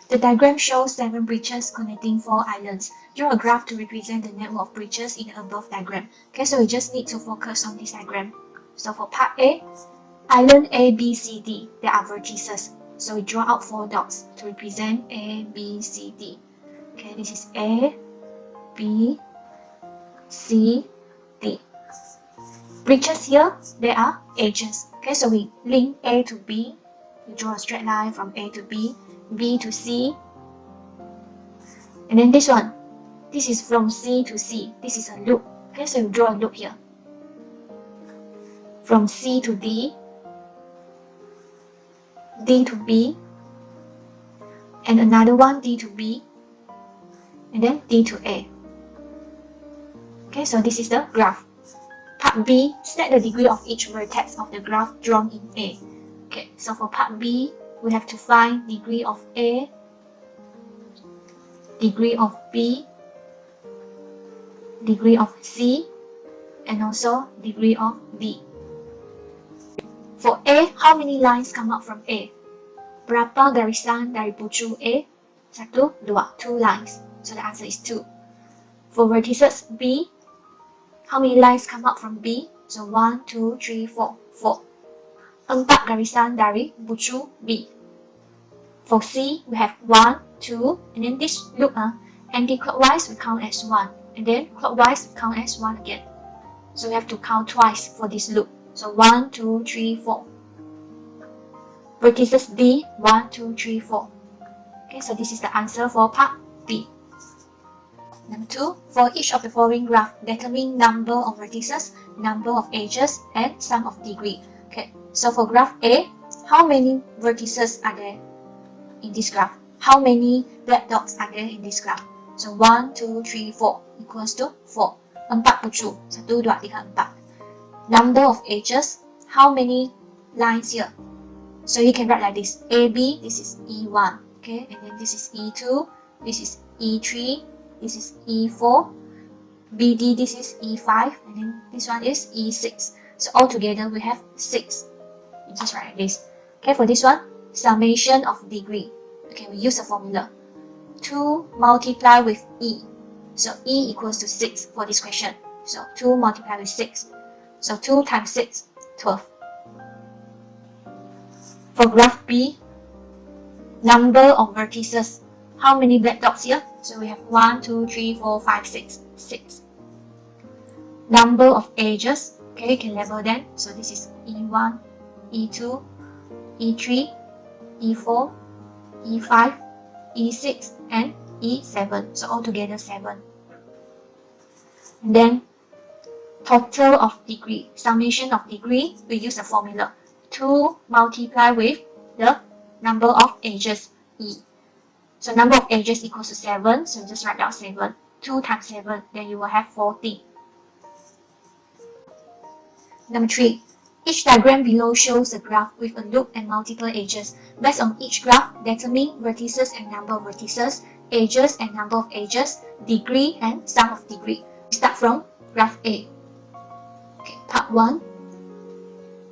The diagram shows 7 bridges connecting 4 islands. Draw a graph to represent the network of bridges in the above diagram. Okay, so we just need to focus on this diagram. So for part A, island A, B, C, D, there are vertices. So we draw out 4 dots to represent A, B, C, D. Okay, this is A, B, C, D. Bridges here, there are edges. Okay, so we link A to B. We draw a straight line from A to B, B to C. And then this one, this is from C to C. This is a loop. Okay, so we draw a loop here. From C to D, D to B, and another one D to B, and then D to A. Okay, so this is the graph. Part B, set the degree of each vertex of the graph drawn in A. Okay, so for part B, we have to find degree of A, degree of B, degree of C, and also degree of D. For A, how many lines come out from A? Berapa garisan dari pucuk A? 1, 2, 2 lines. So the answer is 2. For vertices B, how many lines come out from B? So 1, 2, 3, 4, 4. 4 garisan dari pucuk B. For C, we have 1, 2, and then this loop, anti-clockwise we count as 1, and then clockwise we count as 1 again. So we have to count twice for this loop. So 1, 2, 3, 4. Vertices D, 1, 2, 3, 4. Okay, so this is the answer for part B. Number 2, for each of the following graph, determine number of vertices, number of edges, and sum of degree. Okay, so for graph A, how many vertices are there in this graph? How many black dots are there in this graph? So 1, 2, 3, 4 equals to 4. 4 pucuk. 1, 2, 3, 4. Number of edges, how many lines here? So you can write like this. AB, this is E1. Okay, and then this is E2, this is E3, this is E4. BD, this is E5, and then this one is E6. So altogether we have 6. You just write like this. Okay, for this one, summation of degree. Okay, we use a formula. 2 multiply with E. So E equals to 6 for this question. So 2 multiply with 6. So 2 times 6, 12. For graph B, number of vertices. How many black dots here? So we have 1, 2, 3, 4, 5, 6. 6. Number of edges. Okay, you can label them. So this is E1, E2, E3, E4, E5, E6, and E7. So altogether 7. And then total of degree, summation of degree, we use a formula. 2 multiply with the number of edges, E. So number of edges equals to 7, so just write down 7. 2 times 7, then you will have 40. Number 3. Each diagram below shows a graph with a loop and multiple edges. Based on each graph, determine vertices and number of vertices, edges and number of edges, degree and sum of degree. We start from graph A. Okay, part 1.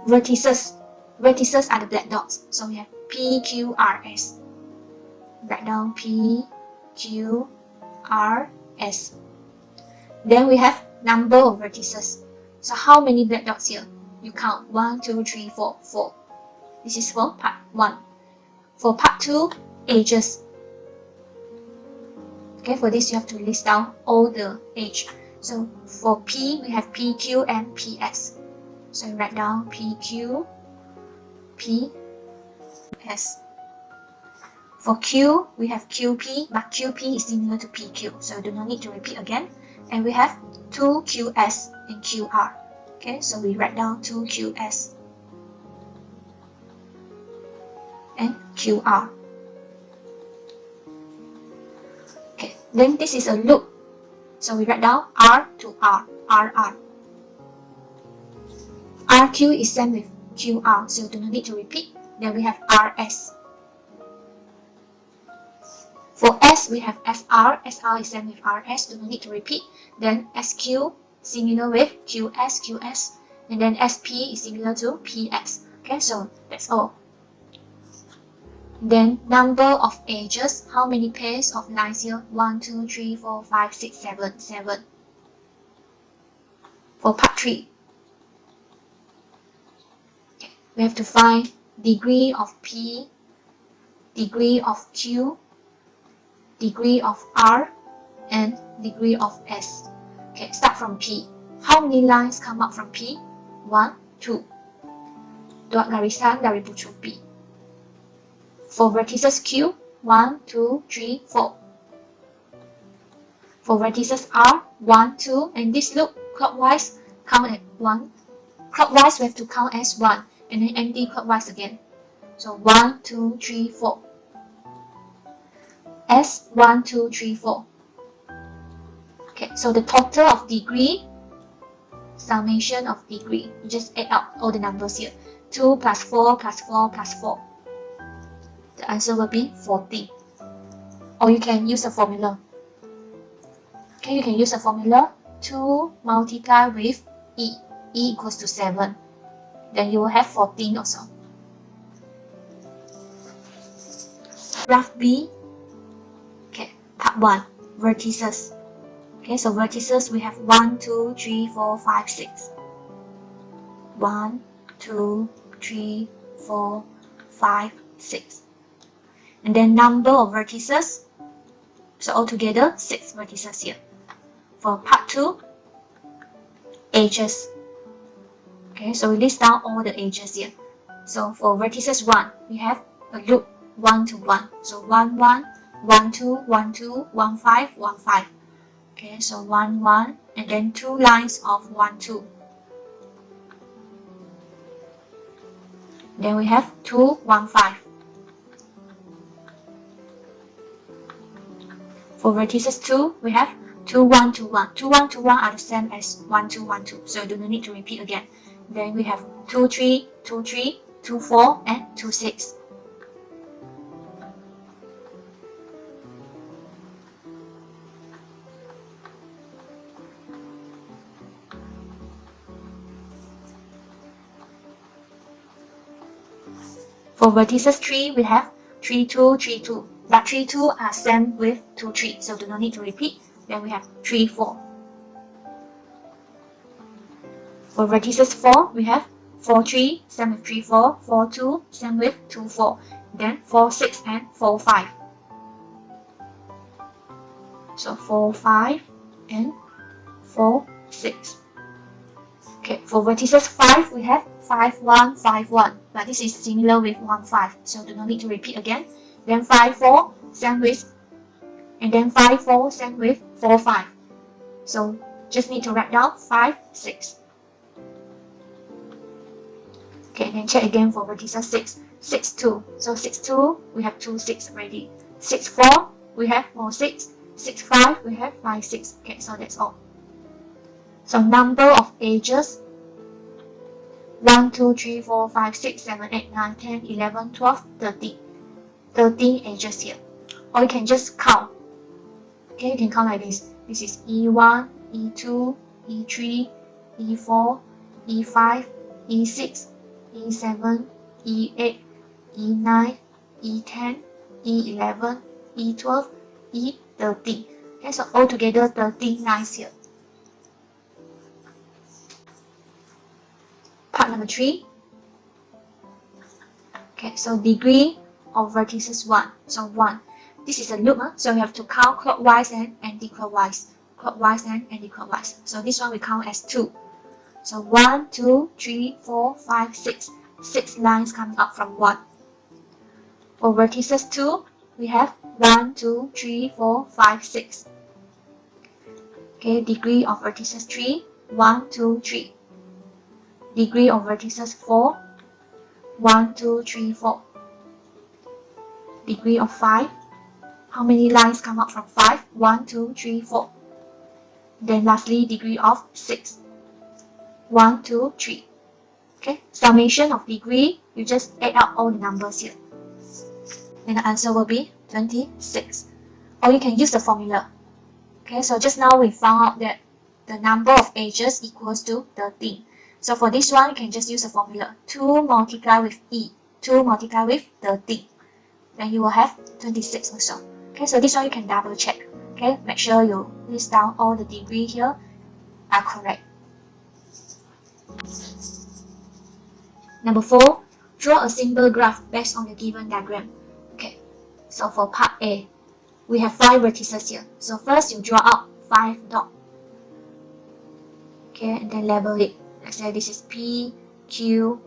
Vertices. Vertices are the black dots. So we have P, Q, R, S. Write down P, Q, R, S. Then we have number of vertices. So how many black dots here? You count 1, 2, 3, 4, 4. This is for part 1. For part 2, edges. Okay, for this you have to list down all the edge. So for P, we have PQ and PS. So write down PQ, PS. For Q, we have QP, but QP is similar to PQ, so do not need to repeat again. And we have 2QS and QR. Okay, so we write down 2QS and QR. Okay, then this is a loop. So we write down R to R, RR. RQ is same with QR, so do not need to repeat. Then we have RS. For S, we have SR. SR is same with RS, do not need to repeat. Then SQ, similar with QS, QS. And then SP is similar to PS. Okay, so that's all. Then number of edges, how many pairs of lines here? 1, 2, 3, 4, 5, 6, 7, 7. For part 3, we have to find degree of P, degree of Q, degree of R, and degree of S. Okay, start from P. How many lines come up from P? 1, 2. Dua garisan dari bucu P. For vertices Q, 1, 2, 3, 4. For vertices R, 1, 2, and this look clockwise, count at 1. Clockwise, we have to count as 1, and then anti-clockwise again. So 1, 2, 3, 4. S, 1, 2, 3, 4. Okay, so the total of degree, summation of degree, you just add up all the numbers here. 2 plus 4 plus 4 plus 4. The answer will be 40. Or you can use a formula. Okay, you can use a formula. 2 multiplied with E. E equals to 7. Then you will have 14 also. Graph B. Okay, part 1. Vertices. Okay, so vertices we have 1, 2, 3, 4, 5, 6. 1, 2, 3, 4, 5, 6. And then number of vertices. So altogether 6 vertices here. For part 2, edges. Okay, so we list down all the edges here. So for vertices 1, we have a loop 1 to 1. So 1, 1, 1, 2, 1, 2, 1, 5, 1, 5. Okay, so 1, 1, and then 2 lines of 1, 2. Then we have 2, 1, 5. For vertices 2, we have 2, 1, 2, 1. 2, 1, 2, 1 are the same as 1, 2, 1, 2. So you do not need to repeat again. Then we have 2, 3, 2, 3, 2, 4, and 2, 6. For vertices 3, we have 3, 2, 3, 2. But 3, 2 are same with 2, 3. So do not need to repeat. Then we have 3, 4. For vertices 4, we have 4, 3, same with 3, 4. 4, 2, same with 2, 4. Then 4, 6, and 4, 5. So 4, 5, and 4, 6. Okay, for vertices 5, we have 5, 1, 5, 1. But this is similar with 1, 5. So do not need to repeat again. Then 5, 4, same with, and then 5, 4, same with 4, 5. So just need to write down 5, 6. Okay, and then check again for vertices 6, 6, 2. So 6, 2, we have 2, 6 already. 6, 4, we have 4, 6. 6, 5, we have 5, 6. Okay, so that's all. So number of edges, 1, 2, 3, 4, 5, 6, 7, 8, 9, 10, 11, 12, 13. 13 edges here. Or you can just count. Okay, you can count like this. This is E1, E2, E3, E4, E5, E6, E7, E8, E9, E10, E11, E12, E13. Okay, so altogether 13 lines here. Part number 3. Okay, so degree of vertices 1. So 1. This is a loop, so we have to count clockwise and anti-clockwise. Clockwise and anti-clockwise. So this one we count as 2. So 1, 2, 3, 4, 5, 6. 6 lines coming up from 1. For vertices 2, we have 1, 2, 3, 4, 5, 6. Okay, degree of vertices 3, 1, 2, 3. Degree of vertices 4, 1, 2, 3, 4. Degree of 5. How many lines come up from 5? 1, 2, 3, 4. Then lastly, degree of 6. 1, 2, 3. Okay, summation of degree, you just add up all the numbers here. And the answer will be 26. Or you can use the formula. Okay, so just now we found out that the number of edges equals to 13. So for this one, you can just use the formula. 2 multiplied with E. 2 multiplied with 13. then you will have 26 also. Okay, so this one you can double check. Okay, make sure you list down all the degree here are correct. Number 4, draw a simple graph based on the given diagram. Okay, so for part A, we have 5 vertices here. So first you draw out 5 dots. Okay, and then label it. Let's say this is P, Q,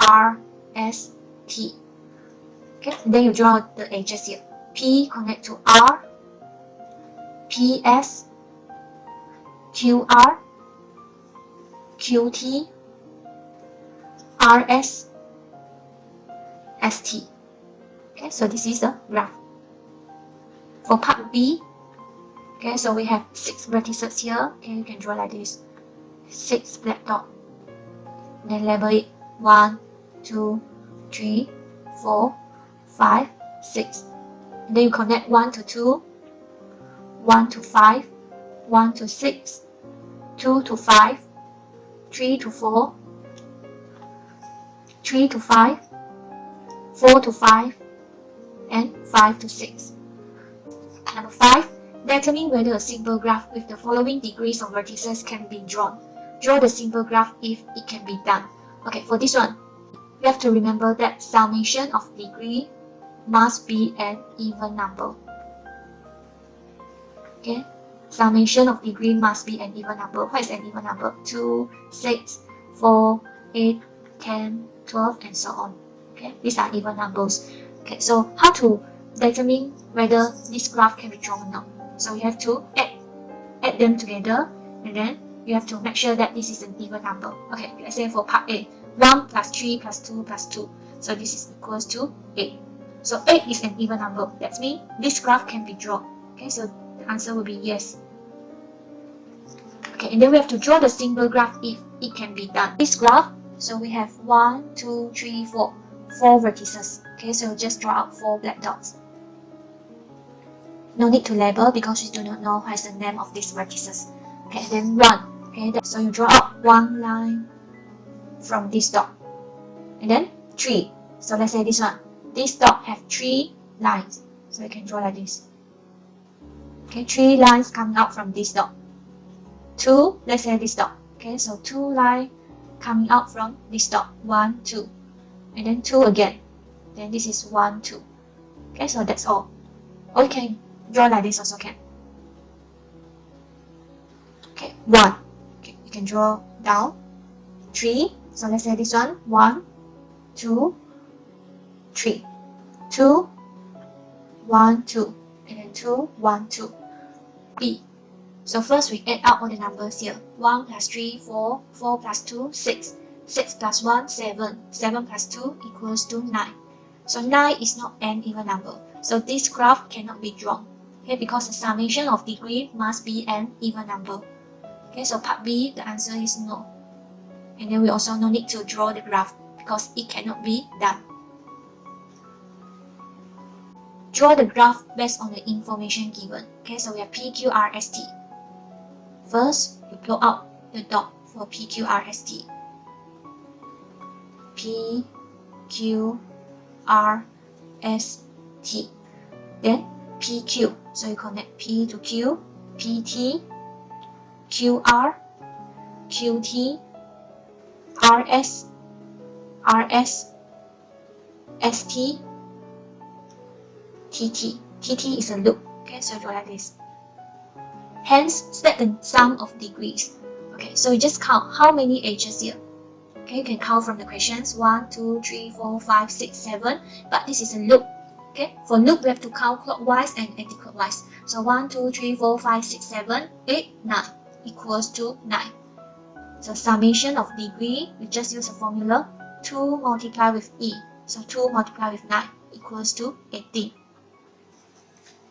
R, S, T. Okay, and then you draw the edges here. P connect to R, PS, QR, QT, RS, ST. Okay, so this is the graph. For part B, okay, so we have 6 vertices here. Okay, you can draw like this. 6 black dots. Then label it 1, 2, 3, 4, 5, 6. And then you connect 1 to 2, 1 to 5, 1 to 6, 2 to 5, 3 to 4, 3 to 5, 4 to 5, and 5 to 6. Number 5. Determine whether a simple graph with the following degrees of vertices can be drawn. Draw the simple graph if it can be done. Okay, for this one, you have to remember that summation of degree must be an even number. Okay, summation of degree must be an even number. What is an even number? 2, 6, 4, 8, 10, 12, and so on. Okay, these are even numbers. Okay, so how to determine whether this graph can be drawn or not? So you have to add them together, and then you have to make sure that this is an even number. Okay, let's say for part A, 1 plus 3 plus 2 plus 2. So this is equals to 8. So 8 is an even number. That means this graph can be drawn. Okay, so the answer will be yes. Okay, and then we have to draw the simple graph if it can be done. This graph, so we have 1, 2, 3, 4. 4 vertices. Okay, so just draw out 4 black dots. No need to label because you do not know what is the name of these vertices. Okay, then 1. Okay, so you draw out 1 line from this dot. And then 3. So let's say this one. This dot have 3 lines. So you can draw like this. Okay, 3 lines coming out from this dot. 2, let's say this dot. Okay, so 2 lines coming out from this dot. 1, 2. And then 2 again. Then this is 1, 2. Okay, so that's all. Or you can draw like this also can. Okay, 1. Okay, you can draw down. 3. So let's say this one. 1, 2, 3. 2, 1, 2. And then 2, 1, 2. B. So first we add up all the numbers here. 1 plus 3, 4. 4 plus 2, 6. 6 plus 1, 7. 7 plus 2 equals to 9. So 9 is not an even number. So this graph cannot be drawn. Okay, because the summation of degree must be an even number. Okay, so part B, the answer is no. And then we also no need to draw the graph because it cannot be done. Draw the graph based on the information given. Okay, so we have P, Q, R, S, T. First, you plot out the dot for P, Q, R, S, T. P, Q, R, S, T. Then PQ. So you connect P to Q, PT, QR, QT, RS, RS, ST, TT. TT is a loop. Okay, so draw like this. Hence, set the sum of degrees. Okay, so you just count how many edges here. Okay, you can count from the questions 1, 2, 3, 4, 5, 6, 7. But this is a loop. Okay, for loop we have to count clockwise and anti-clockwise. So 1, 2, 3, 4, 5, 6, 7, 8, 9 equals to 9. So summation of degree, we just use a formula 2 multiplied with E. So 2 multiplied with 9 equals to 18.